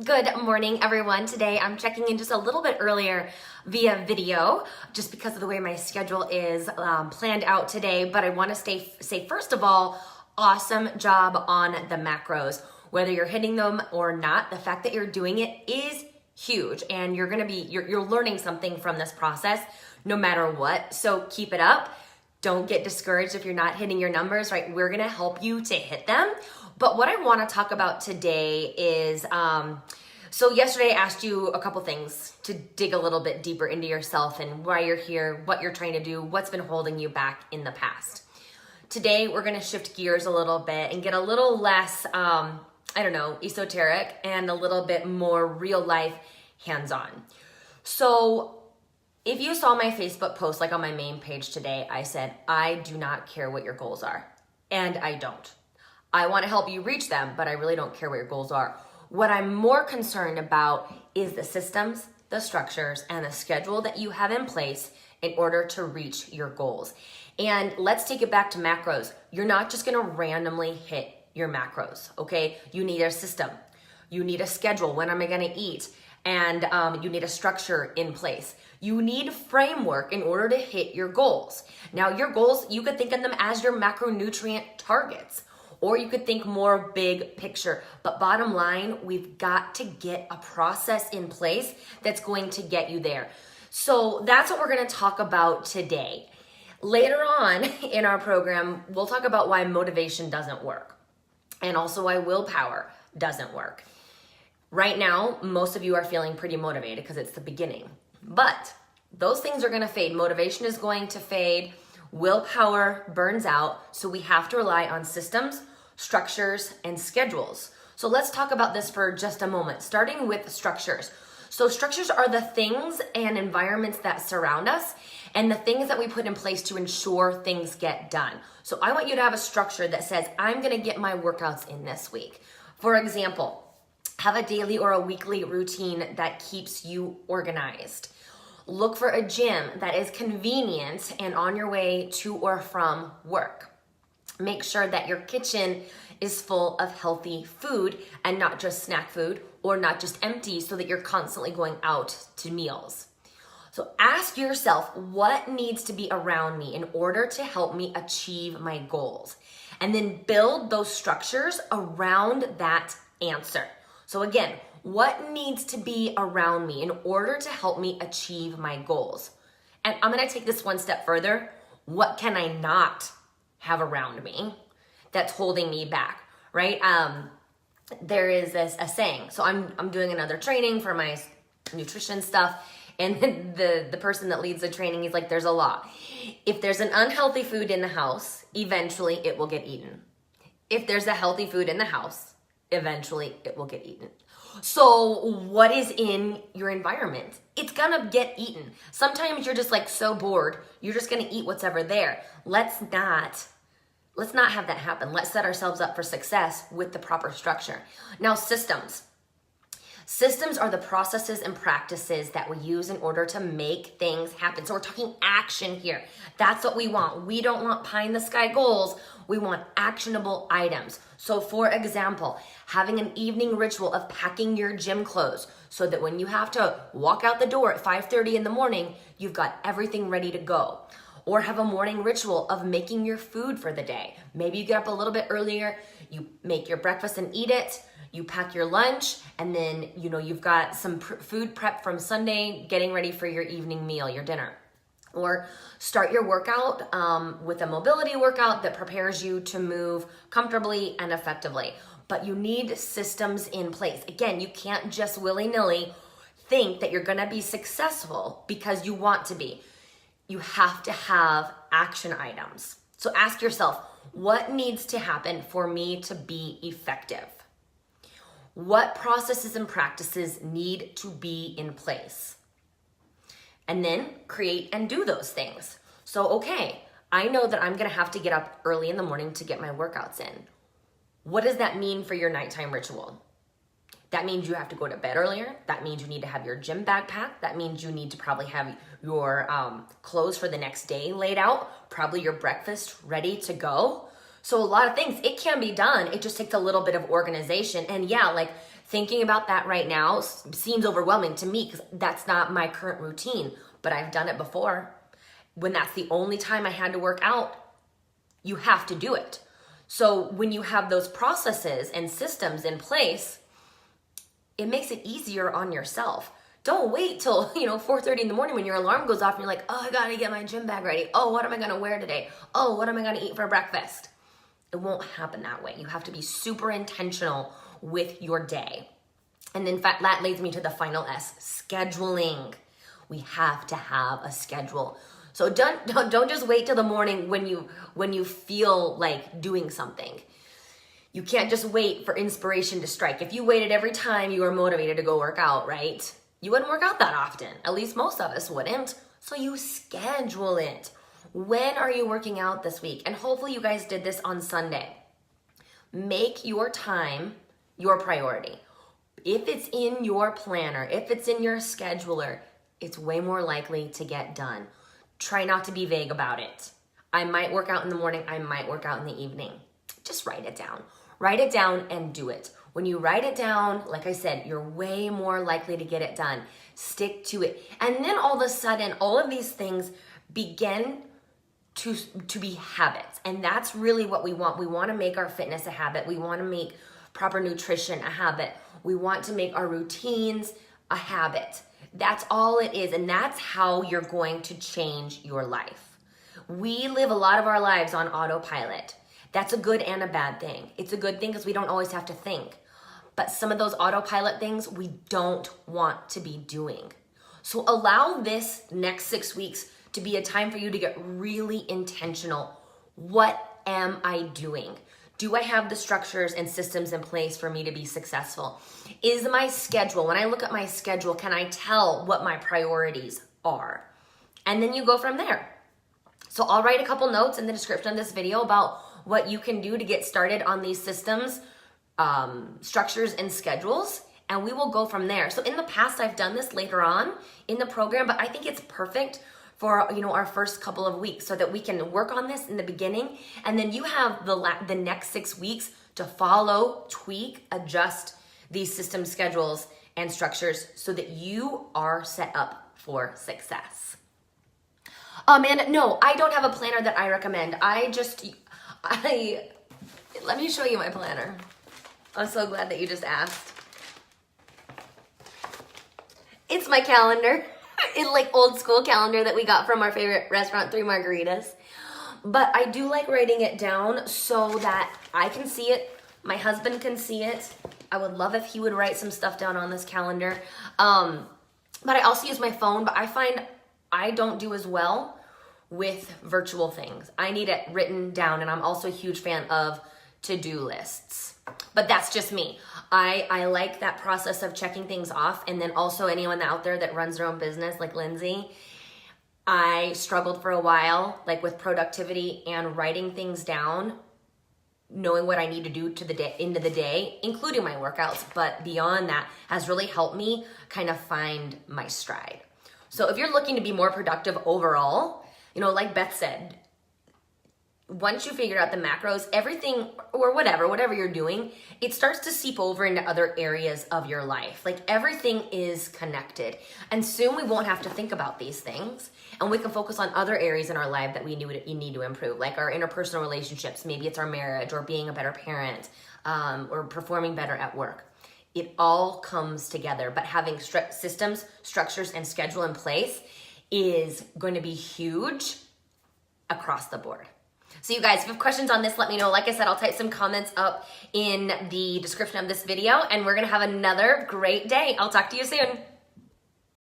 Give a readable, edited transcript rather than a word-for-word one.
Good morning, everyone. Today I'm checking in just a little bit earlier via video, just because of the way my schedule is planned out today. But I want to say first of all, awesome job on the macros. Whether you're hitting them or not, the fact that you're doing it is huge, and you're learning something from this process, no matter what. So keep it up. Don't get discouraged if you're not hitting your numbers, right? We're gonna help you to hit them. But what I wanna talk about today is, so yesterday I asked you a couple things to dig a little bit deeper into yourself and why you're here, what you're trying to do, what's been holding you back in the past. Today, we're gonna shift gears a little bit and get a little less, esoteric and a little bit more real life hands-on. So, if you saw my Facebook post, like on my main page today, I said, I do not care what your goals are. And I don't. I want to help you reach them, but I really don't care what your goals are. What I'm more concerned about is the systems, the structures, and the schedule that you have in place in order to reach your goals. And let's take it back to macros. You're not just going to randomly hit your macros, okay? You need a system. You need a schedule. When am I going to eat? And you need a structure in place. You need framework in order to hit your goals. Now, your goals, you could think of them as your macronutrient targets, or you could think more big picture. But bottom line, we've got to get a process in place that's going to get you there. So that's what we're going to talk about today. Later on in our program, we'll talk about why motivation doesn't work, and also why willpower doesn't work. Right now, most of you are feeling pretty motivated because it's the beginning. But those things are going to fade. Motivation is going to fade. Willpower burns out. So we have to rely on systems, structures, and schedules. So let's talk about this for just a moment, starting with structures. So structures are the things and environments that surround us and the things that we put in place to ensure things get done. So I want you to have a structure that says, I'm going to get my workouts in this week. For example, have a daily or a weekly routine that keeps you organized. Look for a gym that is convenient and on your way to or from work. Make sure that your kitchen is full of healthy food and not just snack food or not just empty, so that you're constantly going out to meals. So ask yourself, what needs to be around me in order to help me achieve my goals? And then build those structures around that answer. So again, what needs to be around me in order to help me achieve my goals? And I'm going to take this one step further. What can I not have around me that's holding me back, right? There is a saying. So I'm doing another training for my nutrition stuff, and the person that leads the training, he's like, there's a law. If there's an unhealthy food in the house, eventually it will get eaten. If there's a healthy food in the house, eventually it will get eaten. So what is in your environment? It's gonna get eaten. Sometimes you're just like so bored, you're just gonna eat what's ever there. Let's not have that happen. Let's set ourselves up for success with the proper structure. Now, systems. Systems are the processes and practices that we use in order to make things happen. So we're talking action here. That's what we want. We don't want pie in the sky goals. We want actionable items. So for example, having an evening ritual of packing your gym clothes so that when you have to walk out the door at 5:30 in the morning, you've got everything ready to go. Or have a morning ritual of making your food for the day. Maybe you get up a little bit earlier, you make your breakfast and eat it, you pack your lunch, and then you've got some food prep from Sunday, getting ready for your evening meal, your dinner. Or start your workout with a mobility workout that prepares you to move comfortably and effectively. But you need systems in place. Again, you can't just willy-nilly think that you're gonna be successful because you want to be. You have to have action items. So ask yourself, what needs to happen for me to be effective? What processes and practices need to be in place? And then create and do those things. So, okay, I know that I'm gonna have to get up early in the morning to get my workouts in. What does that mean for your nighttime ritual? That means you have to go to bed earlier. That means you need to have your gym bag packed. That means you need to probably have your clothes for the next day laid out, probably your breakfast ready to go. So a lot of things, it can be done. It just takes a little bit of organization. And yeah, like Thinking about that right now seems overwhelming to me because that's not my current routine, but I've done it before. When that's the only time I had to work out, you have to do it. So when you have those processes and systems in place, it makes it easier on yourself. Don't wait till, 4:30 in the morning when your alarm goes off and you're like, oh, I gotta get my gym bag ready. Oh, what am I gonna wear today? Oh, what am I gonna eat for breakfast? It won't happen that way. You have to be super intentional with your day. And in fact, that leads me to the final S, scheduling. We have to have a schedule. So don't just wait till the morning when you feel like doing something. You can't just wait for inspiration to strike. If you waited every time you were motivated to go work out, right? You wouldn't work out that often. At least most of us wouldn't. So you schedule it. When are you working out this week? And hopefully you guys did this on Sunday. Make your time your priority. If it's in your planner, if it's in your scheduler, it's way more likely to get done. Try not to be vague about it. I might work out in the morning, I might work out in the evening. Just write it down. Write it down and do it. When you write it down, like I said, you're way more likely to get it done. Stick to it. And then all of a sudden, all of these things begin to be habits. And that's really what we want. We want to make our fitness a habit. We want to make proper nutrition a habit. We want to make our routines a habit. That's all it is. And that's how you're going to change your life. We live a lot of our lives on autopilot. That's a good and a bad thing. It's a good thing because we don't always have to think. But some of those autopilot things we don't want to be doing. So allow this next 6 weeks to be a time for you to get really intentional. What am I doing? Do I have the structures and systems in place for me to be successful? Is my schedule, when I look at my schedule, can I tell what my priorities are? And then you go from there. So I'll write a couple notes in the description of this video about what you can do to get started on these systems, structures, and schedules, and we will go from there. So in the past, I've done this later on in the program, but I think it's perfect for our first couple of weeks so that we can work on this in the beginning, and then you have the next 6 weeks to follow, tweak, adjust these system schedules and structures so that you are set up for success. Amanda, no, I don't have a planner that I recommend. Let me show you my planner. I'm so glad that you just asked. It's my calendar. It's like old school calendar that we got from our favorite restaurant, Three Margaritas. But I do like writing it down so that I can see it. My husband can see it. I would love if he would write some stuff down on this calendar. But I also use my phone, but I find I don't do as well with virtual things. I need it written down, and I'm also a huge fan of to-do lists. But that's just me. I like that process of checking things off, and then also anyone out there that runs their own business like Lindsay, I struggled for a while like with productivity and writing things down, knowing what I need to do to the day, into the day, including my workouts, but beyond that has really helped me kind of find my stride. So if you're looking to be more productive overall, like Beth said, once you figure out the macros, everything or whatever you're doing, it starts to seep over into other areas of your life. Like everything is connected. And soon we won't have to think about these things. And we can focus on other areas in our life that we need to improve, like our interpersonal relationships. Maybe it's our marriage or being a better parent or performing better at work. It all comes together. But having systems, structures, and schedule in place is going to be huge across the board. So you guys, if you have questions on this, let me know. Like I said, I'll type some comments up in the description of this video, and we're going to have another great day. I'll talk to you soon.